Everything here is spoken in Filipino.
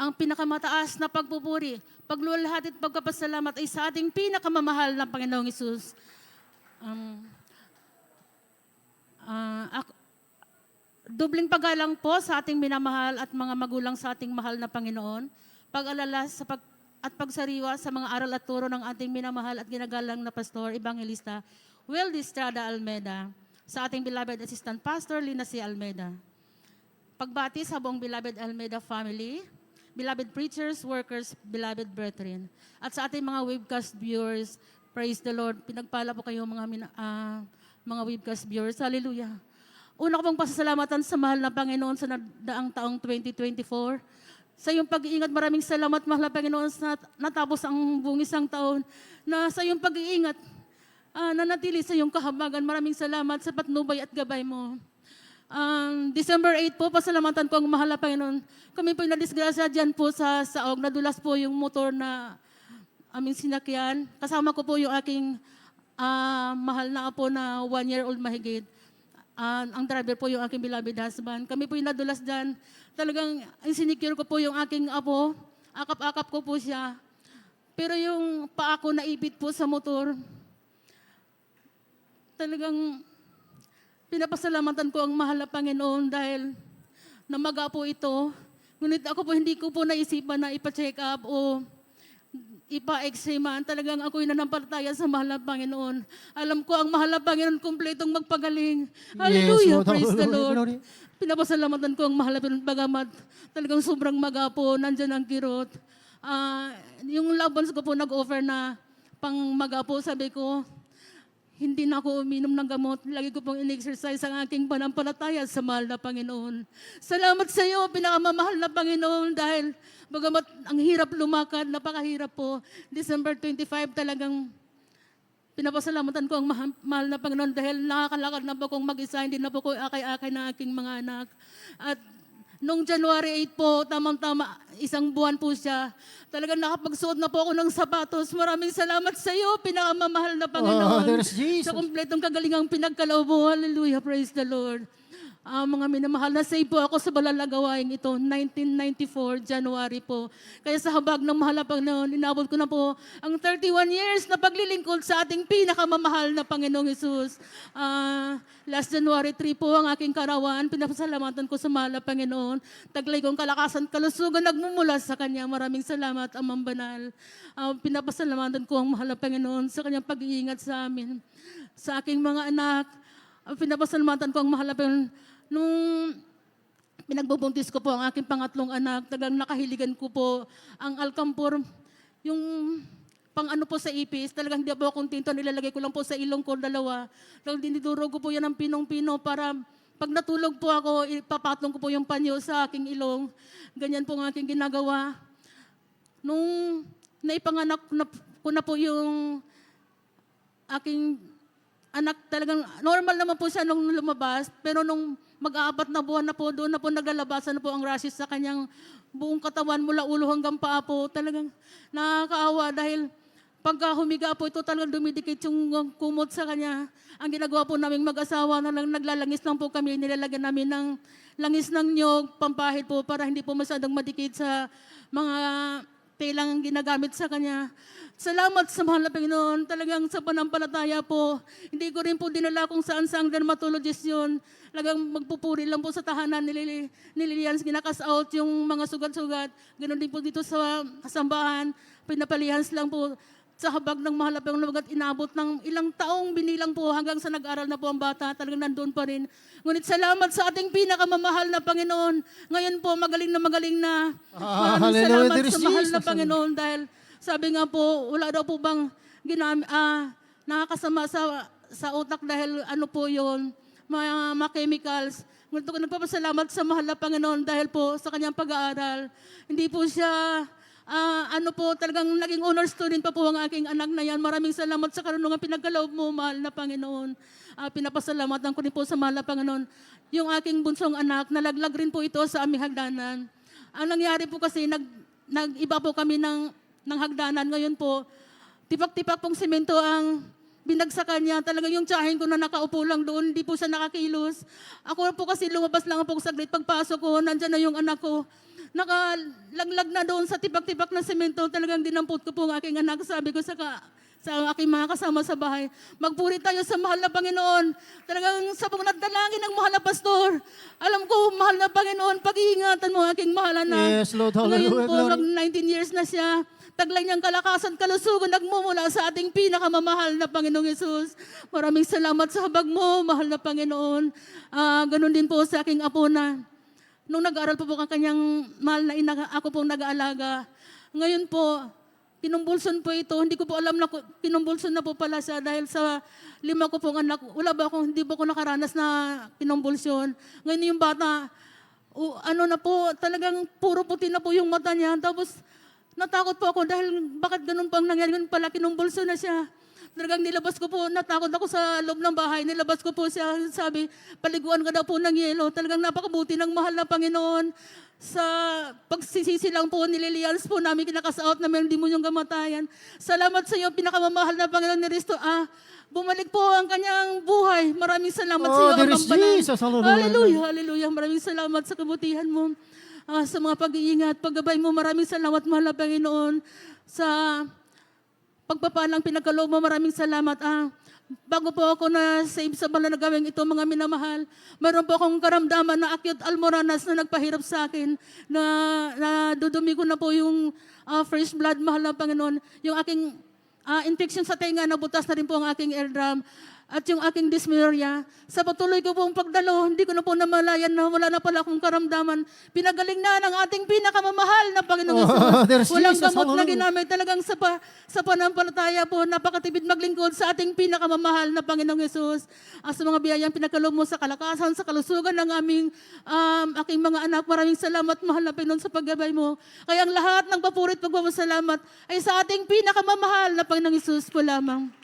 ang pinakamataas na pagpupuri, paglulahati at pagpapasalamat ay sa ating pinakamamahal na Panginoong Hesus. Dubling paggalang po sa ating minamahal at mga magulang sa ating mahal na Panginoon, pag-alala at pagsariwa sa mga aral at turo ng ating minamahal at ginagalang na Pastor, Evangelista, Will Estrada Almeida, sa ating beloved Assistant Pastor, Lina C. Almeida. Pagbati sa buong beloved Almeida family, beloved preachers, workers, beloved brethren, at sa ating mga webcast viewers, praise the Lord. Pinagpala po kayo mga webcast viewers. Hallelujah. Una ko pong pasasalamatan sa mahal na Panginoon sa daang taong 2024. Sa iyong pag-iingat, maraming salamat, mahal na Panginoon, sa natapos ang buong isang taon na sa iyong pag-iingat, nanatili sa iyong kahabagan. Maraming salamat sa patnubay at gabay mo. December 8 po, pasalamatan ko ang mahal na Panginoon. Kami po nadisgrasya dyan po sa Saog. Nadulas po yung motor na aming sinakyan. Kasama ko po yung aking mahal na apo na 1-year-old mahigit. Ang driver po yung aking beloved husband. Kami po yung nadulas dyan. Talagang sinicure ko po yung aking apo. Akap-akap ko po siya. Pero yung paa ko naipit po sa motor. Talagang pinapasalamatan ko ang mahal na Panginoon dahil namaga po ito. Ngunit ako po hindi ko po naisipan na ipa-check up o ipa-x-ray man. Talagang ako'y nanampalataya sa mahal na Panginoon. Alam ko ang mahal na Panginoon kumpletong magpagaling. Hallelujah, Yes, praise the Lord. glory. Pinapasalamatan ko ang mahal na Panginoon. Bagamat talagang sobrang maga po, nandyan ang kirot. Yung loved ones ko po nag-offer na pang maga po, sabi ko, hindi na ako uminom ng gamot. Lagi ko pong in-exercise ang aking panampalataya sa mahal na Panginoon. Salamat sa iyo, pinakamamahal na Panginoon, dahil bagamat ang hirap lumakad, napakahirap po. December 25 talagang pinapasalamatan ko ang mahal na Panginoon dahil nakakalakad na po kong mag-isa, hindi na po ko akay-akay ng aking mga anak. At noong January 8 po, tamang-tama, isang buwan po siya. Talagang nakapagsuot na po ako ng sapatos. Maraming salamat sa iyo, pinakamamahal na Panginoon. there's Jesus. Sa kumpletong kagalingang pinagkaloob mo. Hallelujah, praise the Lord. Mga minamahal, na-save po ako sa balalagawaing ito, 1994, January po. Kaya sa habag ng mahal na Panginoon, inabot ko na po ang 31 years na paglilingkod sa ating pinakamamahal na Panginoong Hesus. Last January 3 po ang aking karawan, pinapasalamatan ko sa mahal na Panginoon. Taglay kong kalakasan, kalusugan, nagmumula sa Kanya. Maraming salamat, Amang Banal. Pinapasalamatan ko ang mahal na Panginoon sa Kanyang pag-iingat sa amin. Sa aking mga anak, pinapasalamatan ko ang mahal na Panginoon. Nung pinagbubuntis ko po ang aking pangatlong anak, talagang nakahiligan ko po ang Alcampur, yung pang ano po sa ipis, talagang hindi po akong tinto, nilalagay ko lang po sa ilong ko, dalawa. Talagang dinidurog ko po yan ng pinong-pino para pag natulog po ako, ipapatong ko po yung panyo sa aking ilong. Ganyan po ang aking ginagawa. Nung naipanganak ko na po yung aking anak, talagang normal naman po siya nung lumabas, pero nung mag-aapat na buwan na po, doon na po naglalabasan na po ang rashes sa kanyang buong katawan mula ulo hanggang paa po. Talagang nakakaawa dahil pagka humiga po ito, talagang dumidikit yung kumot sa kanya. Ang ginagawa po naming mag-asawa, na lang naglalangis lang po kami, nilalagyan namin ng langis ng niyog, pampahid po para hindi po masyadong madikit sa mga telang ginagamit sa kanya. Salamat sa mahal na Panginoon. Talagang sa panampalataya po, hindi ko rin po dinala kung saan-saan dermatologist yun. Talagang magpupuri lang po sa tahanan ni Lilian, ginakas out yung mga sugat-sugat. Ganon din po dito sa kasambahan, pinapalihans lang po sa habag ng mahal na Panginoon. At inabot ng ilang taong binilang po hanggang sa nag-aral na po ang bata, talagang nandun pa rin. Ngunit salamat sa ating pinakamamahal na Panginoon. Ngayon po, magaling na magaling na. Maraming salamat sa mahal na Panginoon dahil sabi nga po, wala daw po bang nakakasama sa utak dahil ano po yun, mga chemicals. Ngunit ako nagpapasalamat sa mahal na Panginoon dahil po sa kanyang pag-aaral. Hindi po siya, talagang naging honor student pa po ang aking anak na yan. Maraming salamat sa karunungan pinagkaloob mo, mahal na Panginoon. Pinapasalamatan ko rin po sa mahal na Panginoon. Yung aking bunsong anak, nalaglag rin po ito sa aming hagdanan. Ang nangyari po kasi, nag-iba po kami ng hagdanan. Ngayon po, tipak-tipak pong semento ang binagsakan niya. Talagang yung tiyahin ko na nakaupo lang doon, hindi po siya nakakilos. Ako po kasi lumabas lang po saglit. Pagpasok ko, nandyan na yung anak ko. nakalaglag na doon sa tipak-tipak na semento. Talagang dinampot ko po ang aking anak. Sabi ko sa aking mga kasama sa bahay, magpuri tayo sa mahal na Panginoon. Talagang sa mga dalangin ng mahal na pastor, alam ko, mahal na Panginoon, pag-iingatan mo aking mahal anak. Yes, Lord. Ngayon Hallelujah. po, Glory. 19 years na siya. Taglay niyang kalakasan, kalusugan, nagmumula sa ating pinakamamahal na Panginoong Yesus. Maraming salamat sa habag mo, mahal na Panginoon. Ganon din po sa aking apo na, nung nag-aaral po ang kanyang mahal na ina, ako pong nag-aalaga. Ngayon po, pinumbulson po ito. Hindi ko po alam na pinumbulson na po pala siya dahil sa 5 ko pong anak. Hindi po ako nakaranas na pinumbulsyon. Ngayon yung bata, ano na po, talagang puro puti na po yung mata niya. Tapos natakot po ako dahil bakit ganun pang nangyari. Ngayon pala, pinumbulsyon na siya. Talagang nilabas ko po, natakot ako sa loob ng bahay. Nilabas ko po siya, sabi, paliguan ka daw po ng yelo. Talagang napakabuti ng mahal na Panginoon. Sa pagsisisi lang po, nililians po namin, kinakasaot na meron demonyong gamatayan. Salamat sa iyo, pinakamamahal na Panginoon ni Risto. Bumalik po ang kanyang buhay. Maraming salamat sa iyo, there is Amang Banal. Jesus. Hallelujah. Hallelujah, hallelujah. Maraming salamat sa kabutihan mo. Sa mga pag-iingat, paggabay mo, maraming salamat, mahal na Panginoon. Sa pagpapalang pinagkaloob mo, maraming salamat. Bago po ako na-save sa banal na gawing ito, mga minamahal, mayroon po akong karamdaman na acute almoranas na nagpahirap sa akin, na dudumi ko na po yung fresh blood, mahal na Panginoon. Yung aking infection sa tenga, nabutas na rin po ang aking eardrum. At yung aking dysmenorrhea, sa patuloy ko pong pagdalo, hindi ko na po namalayan na wala na pala akong karamdaman. Pinagaling na ng ating pinakamamahal na Panginoong there's Jesus. Walang Jesus. gamot na Hallelujah. ginamit. Talagang sa panampalataya po, napakatipid maglingkod sa ating pinakamamahal na Panginoong Jesus. Sa mga biyayang pinagkaloob mo sa kalakasan, sa kalusugan ng aming aking mga anak, maraming salamat, mahal na Panginoon, sa paggabay mo. Kaya ang lahat ng papurit pagpapasalamat ay sa ating pinakamamahal na Panginoong Jesus po lamang.